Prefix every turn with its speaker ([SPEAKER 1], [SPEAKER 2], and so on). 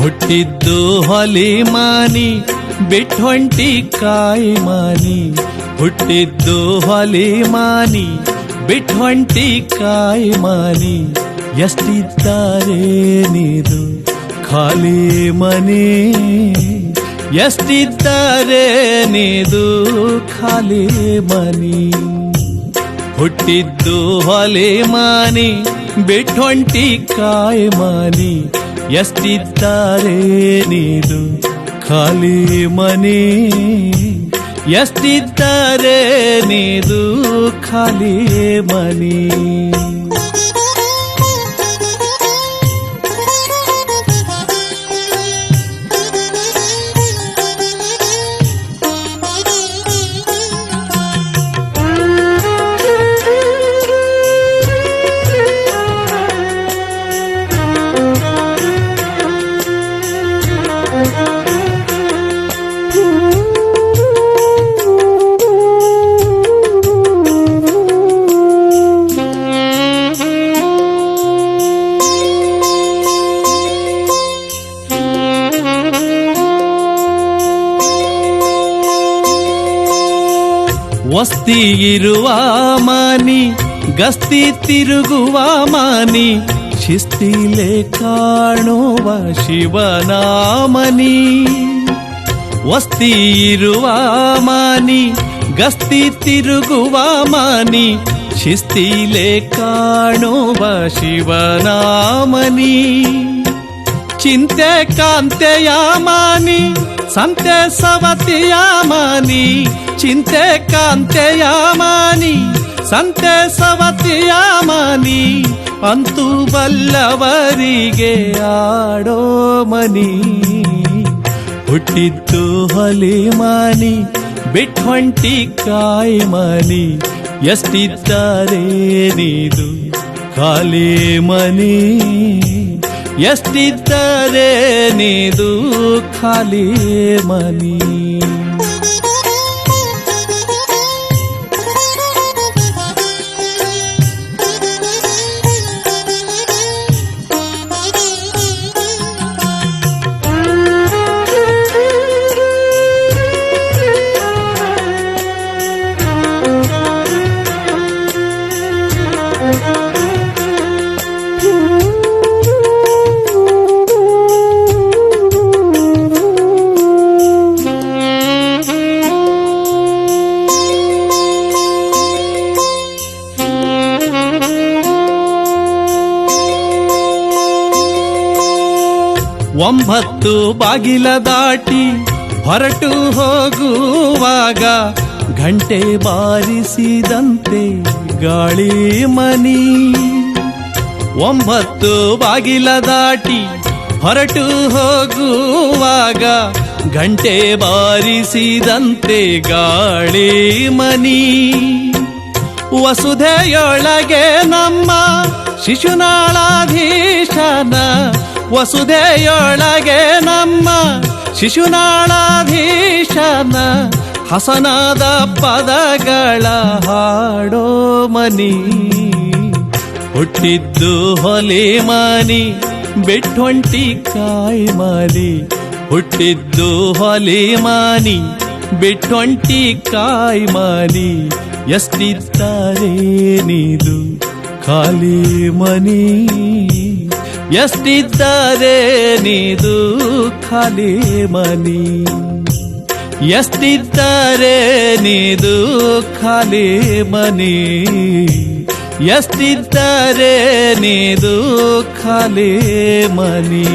[SPEAKER 1] ಹುಟ್ಟಿದ್ದು ಹೊಲಿ ಮಾನಿ ಬಿಟ್ಟೊಂಟಿ ಕಾಯಿ ಮಾನಿ. ಹುಟ್ಟಿದ್ದು ಹೊಲಿ ಮಾನಿ ಬಿಟ್ಟೊಂಟಿ ಕಾಯಿ ಮಾನಿ. ಎಷ್ಟಿದ್ದಾರೆ ನೀರು ಖಾಲಿ ಮನೆ. ಎಷ್ಟಿದ್ದಾರೆ ನೀದು ಖಾಲಿ ಮನಿ. ಹುಟ್ಟಿದ್ದು ಹೊಲೆ ಮಾನಿ ಬಿಟ್ಟೊಂಟಿ ಕಾಯಿ ಮಾನಿ. ಎಷ್ಟಿದ್ದಾರೆ ನೀದು ಖಾಲಿ ಮನಿ. ಎಷ್ಟಿದ್ದಾರೆ ನೀದು ಖಾಲಿ ಮನಿ. ವಸ್ತಿ ಇರುವ ಮಾನಿ ಗಸ್ತಿ ತಿರುಗುವ ಮಾನಿ. ಶಿಸ್ತಿಲೆ ಕಾಣುವ ಶಿವನಾಮನಿ. ವಸ್ತಿ ಇರುವ ಮಾನಿ ಗಸ್ತಿ ತಿರುಗುವ ಮಾನಿ. ಶಿಸ್ತಿಲೆ ಕಾಣುವ ಶಿವನಾಮನಿ. ಚಿಂತೆ ಕಾಂತೆಯ ಮಾನಿ ಸಂತೆ ಸವತಿಯ ಮಾನಿ. ಚಿಂತೆ ಕಾಂತೆಯ ಮಾನಿ ಸಂತೆ ಸವತಿಯ ಮಾನಿ. ಅಂತೂ ಬಲ್ಲವರಿಗೆ ಆಡೋ ಮನಿ. ಹುಟ್ಟಿದ್ದು ಹೊಲಿ ಮಾನಿ ಬಿಟ್ಟೊಂಟಿ ಕಾಯಿ ಮಾನಿ. ಎಷ್ಟಿದ್ದಾರೆ ನೀದು ಖಾಲಿ ಮನಿ. ಎಷ್ಟಿದ್ದಾರೆ ನೀದು ಖಾಲಿ ಮನಿ. ಒಂಬತ್ತು ಬಾಗಿಲ ದಾಟಿ ಹೊರಟು ಹೋಗುವಾಗ ಘಂಟೆ ಬಾರಿಸಿದಂತೆ ಗಾಳಿ ಮನಿ. ಒಂಬತ್ತು ಬಾಗಿಲ ದಾಟಿ ಹೊರಟು ಹೋಗುವಾಗ ಘಂಟೆ ಬಾರಿಸಿದಂತೆ ಗಾಳಿ ಮನಿ. ವಸುಧೆಯೊಳಗೆ ನಮ್ಮ ಶಿಶುನಾಳಾಧೀಶನ. ವಸುಧೆಯೊಳಗೆ ನಮ್ಮ ಶಿಶುನಾಳಾಧೀಶನ. ಹಸನಾದ ಪದಗಳ ಹಾಡೋ ಮನಿ. ಹುಟ್ಟಿದ್ದು ಹೊಲೆ ಮಾನಿ ಬಿಟ್ಟೊಂಟಿ ಕಾಯಿ ಮಾನಿ. ಹುಟ್ಟಿದ್ದು ಹೊಲೆ ಮಾನಿ ಬಿಟ್ಟೊಂಟಿ ಕಾಯಿ ಮಾನಿ. ಎಷ್ಟಿದ್ದಾರೆ ನೀದು ಖಾಲಿ ಮನಿ. ಎಷ್ಟಿದ್ದಾರೆ ನೀದು ಖಾಲಿ ಮನಿ. ಎಷ್ಟಿದ್ದಾರೆ ನೀದು ಖಾಲಿ ಮನಿ. ಎಷ್ಟಿದ್ದಾರೆ ನೀದು ಖಾಲಿ ಮನಿ.